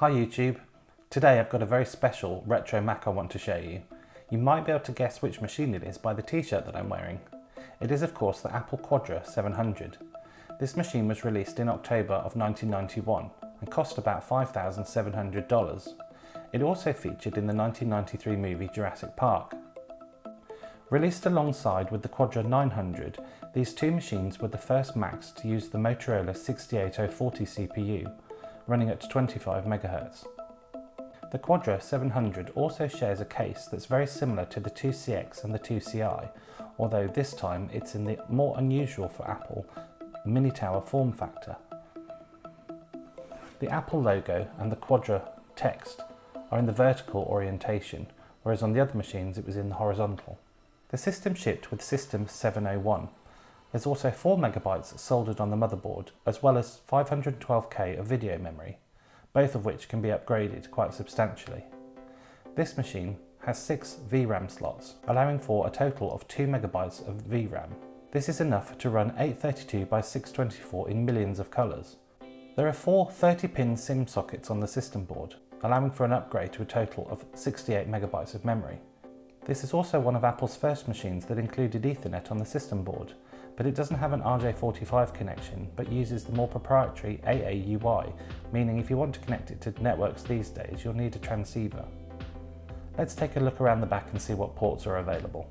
Hi YouTube, today I've got a very special retro Mac I want to show you. You might be able to guess which machine it is by the t-shirt that I'm wearing. It is of course the Apple Quadra 700. This machine was released in October of 1991 and cost about $5,700. It also featured in the 1993 movie Jurassic Park. Released alongside with the Quadra 900, these two machines were the first Macs to use the Motorola 68040 CPU, running at 25 MHz. The Quadra 700 also shares a case that's very similar to the 2CX and the 2CI, although this time it's in the more unusual for Apple mini tower form factor. The Apple logo and the Quadra text are in the vertical orientation, whereas on the other machines it was in the horizontal. The system shipped with System 701. There's also 4 MB soldered on the motherboard, as well as 512K of video memory, both of which can be upgraded quite substantially. This machine has 6 VRAM slots, allowing for a total of 2 MB of VRAM. This is enough to run 832 by 624 in millions of colours. There are 4 30-pin SIM sockets on the system board, allowing for an upgrade to a total of 68 MB of memory. This is also one of Apple's first machines that included Ethernet on the system board, but it doesn't have an RJ45 connection, but uses the more proprietary A.k.a, meaning if you want to connect it to networks these days, you'll need a transceiver. Let's take a look around the back and see what ports are available.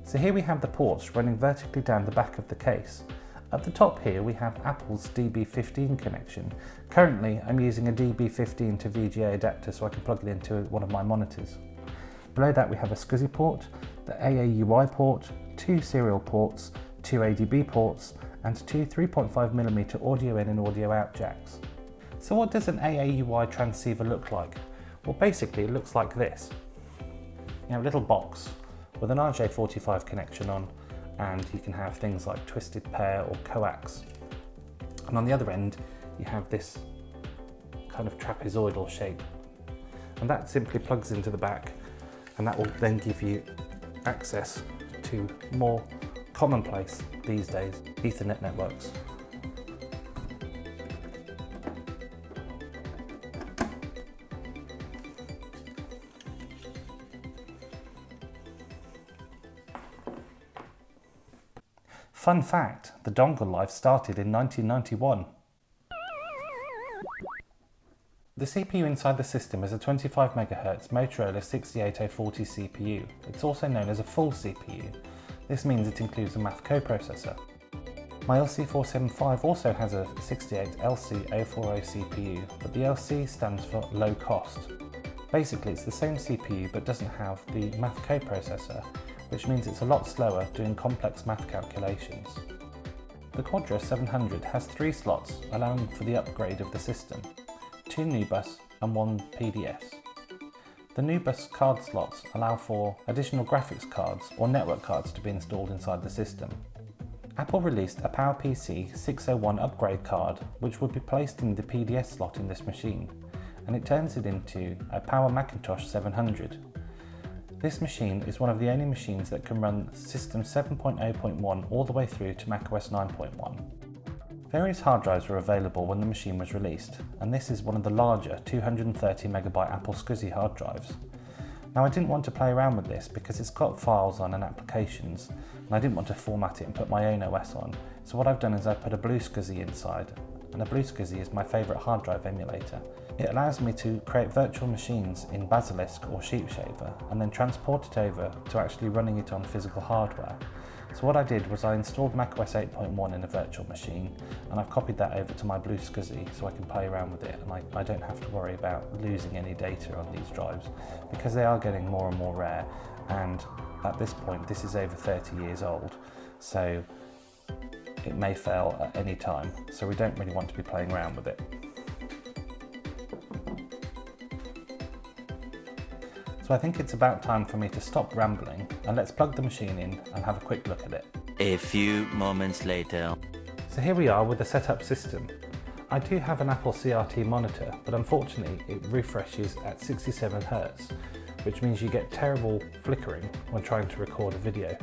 So here we have the ports running vertically down the back of the case. At the top here we have Apple's DB15 connection. Currently I'm using a DB15 to VGA adapter so I can plug it into one of my monitors. Below that we have a SCSI port, the A.k.a port, 2 serial ports, 2 ADB ports and 2 3.5mm audio in and audio out jacks. So what does an A.k.a transceiver look like? Well, basically it looks like this. You have a little box with an RJ45 connection on, and you can have things like twisted pair or coax. And on the other end you have this kind of trapezoidal shape, and that simply plugs into the back, and that will then give you access to more commonplace these days Ethernet networks. Fun fact, the dongle life started in 1991. The CPU inside the system is a 25 MHz Motorola 68040 CPU. It's also known as a full CPU. This means it includes a math coprocessor. My LC475 also has a 68LC040 CPU, but the LC stands for low cost. Basically it's the same CPU but doesn't have the math coprocessor, which means it's a lot slower doing complex math calculations. The Quadra 700 has 3 slots allowing for the upgrade of the system, 2 NUBUS and 1 PDS. The NUBUS card slots allow for additional graphics cards or network cards to be installed inside the system. Apple released a PowerPC 601 upgrade card which would be placed in the PDS slot in this machine, and it turns it into a Power Macintosh 700. This machine is one of the only machines that can run System 7.0.1 all the way through to macOS 9.1. Various hard drives were available when the machine was released, and this is one of the larger 230 MB Apple SCSI hard drives. Now I didn't want to play around with this because it's got files on and applications, and I didn't want to format it and put my own OS on, so what I've done is I put a Blue SCSI inside, and a Blue SCSI is my favourite hard drive emulator. It allows me to create virtual machines in Basilisk or Sheepshaver and then transport it over to actually running it on physical hardware. So what I did was I installed macOS 8.1 in a virtual machine, and I've copied that over to my Blue SCSI so I can play around with it, and I don't have to worry about losing any data on these drives because they are getting more and more rare, and at this point this is over 30 years old, so it may fail at any time, so we don't really want to be playing around with it. So I think it's about time for me to stop rambling and let's plug the machine in and have a quick look at it. A few moments later. So here we are with the setup system. I do have an Apple CRT monitor, but unfortunately it refreshes at 67 Hz, which means you get terrible flickering when trying to record a video.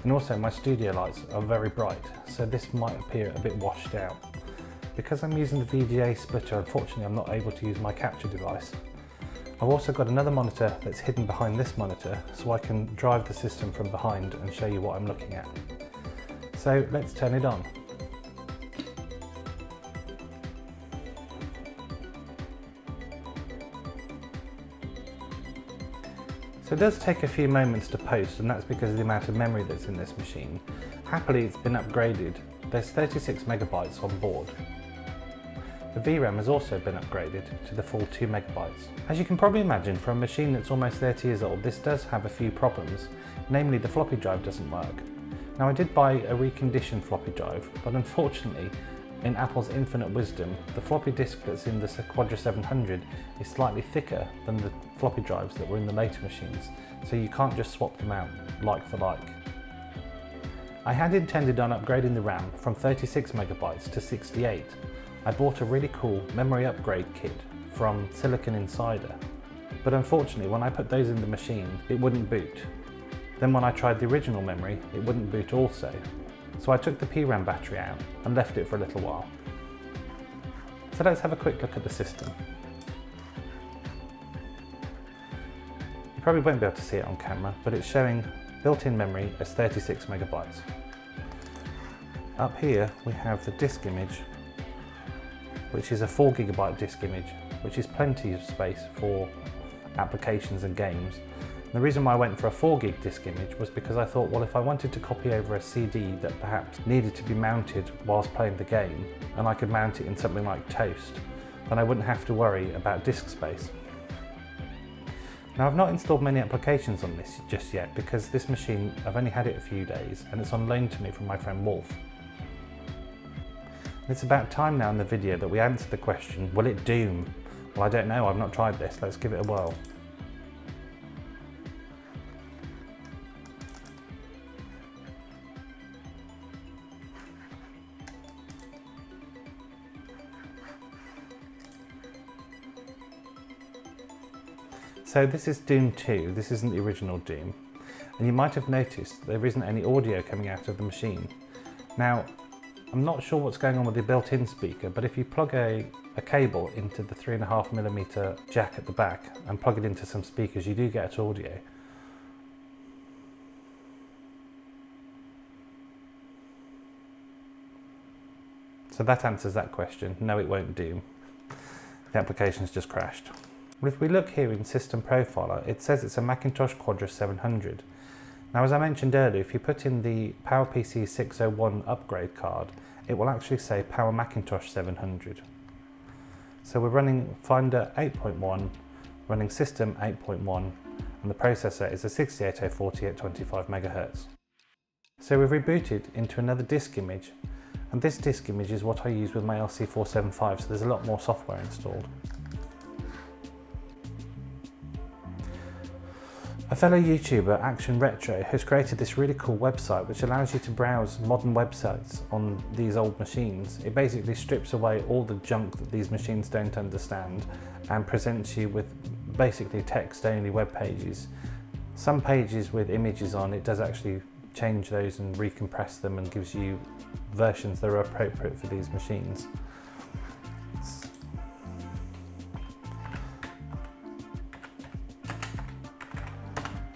And also my studio lights are very bright, so this might appear a bit washed out. because I'm using the VGA splitter, unfortunately I'm not able to use my capture device. I've also got another monitor that's hidden behind this monitor, so I can drive the system from behind and show you what I'm looking at. So let's turn it on. So it does take a few moments to post, and that's because of the amount of memory that's in this machine. Happily, it's been upgraded. There's 36 megabytes on board. The VRAM has also been upgraded to the full 2 megabytes. As you can probably imagine, for a machine that's almost 30 years old, this does have a few problems, namely the floppy drive doesn't work. Now I did buy a reconditioned floppy drive, but unfortunately, in Apple's infinite wisdom, the floppy disk that's in the Quadra 700 is slightly thicker than the floppy drives that were in the later machines, so you can't just swap them out like for like. I had intended on upgrading the RAM from 36 megabytes to 68. I bought a really cool memory upgrade kit from Silicon Insider, but unfortunately when I put those in the machine, it wouldn't boot. Then when I tried the original memory, it wouldn't boot also. So I took the PRAM battery out and left it for a little while. So let's have a quick look at the system. You probably won't be able to see it on camera, but it's showing built-in memory as 36 megabytes. Up here we have the disk image, which is a 4 gigabyte disk image, which is plenty of space for applications and games. The reason why I went for a 4 gig disk image was because I thought, well, if I wanted to copy over a CD that perhaps needed to be mounted whilst playing the game, and I could mount it in something like Toast, then I wouldn't have to worry about disk space. Now I've not installed many applications on this just yet because this machine, I've only had it a few days and it's on loan to me from my friend Wolf. It's about time now in the video that we answer the question, will it doom? Well, I don't know, I've not tried this, let's give it a whirl. So this is Doom 2, this isn't the original Doom, and you might have noticed there isn't any audio coming out of the machine. Now, I'm not sure what's going on with the built-in speaker, but if you plug a cable into the 3.5mm jack at the back and plug it into some speakers, you do get audio. So that answers that question. No, it won't doom. The application's just crashed. Well, if we look here in System Profiler, it says it's a Macintosh Quadra 700. Now, as I mentioned earlier, if you put in the PowerPC 601 upgrade card, it will actually say Power Macintosh 700. So we're running Finder 8.1, running System 8.1, and the processor is a 68040 at 25 MHz. So we've rebooted into another disk image, and this disk image is what I use with my LC475, so there's a lot more software installed. A fellow YouTuber, Action Retro, has created this really cool website which allows you to browse modern websites on these old machines. It basically strips away all the junk that these machines don't understand and presents you with basically text-only web pages. Some pages with images on, it does actually change those and recompress them and gives you versions that are appropriate for these machines.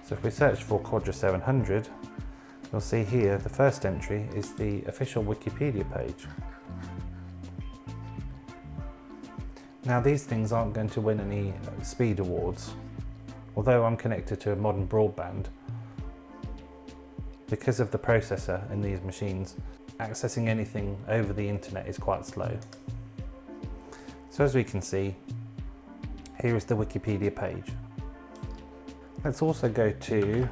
So if we search for Quadra 700, you'll see here the first entry is the official Wikipedia page. Now these things aren't going to win any speed awards, although I'm connected to a modern broadband. Because of the processor in these machines, accessing anything over the internet is quite slow. So as we can see, here is the Wikipedia page. Let's also go to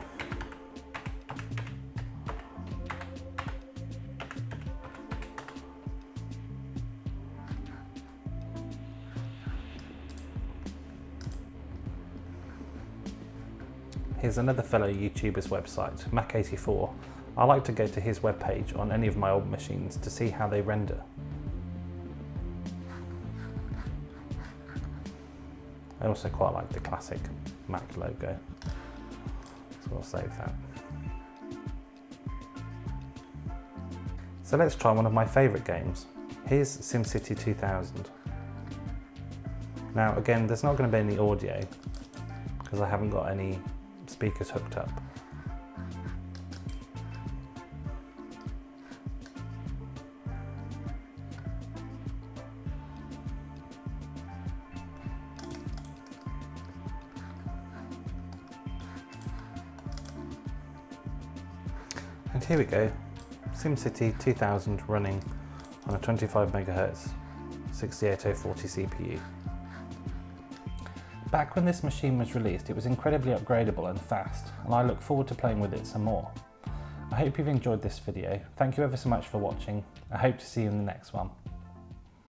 here's another fellow YouTuber's website, Mac84. I like to go to his webpage on any of my old machines to see how they render. I also quite like the classic Mac logo, so we'll save that. So let's try one of my favourite games, Here's SimCity 2000. Now again, there's not going to be any audio because I haven't got any speakers hooked up. And here we go, SimCity 2000 running on a 25 MHz 68040 CPU. Back when this machine was released, it was incredibly upgradable and fast, and I look forward to playing with it some more. I hope you've enjoyed this video. Thank you ever so much for watching. I hope to see you in the next one.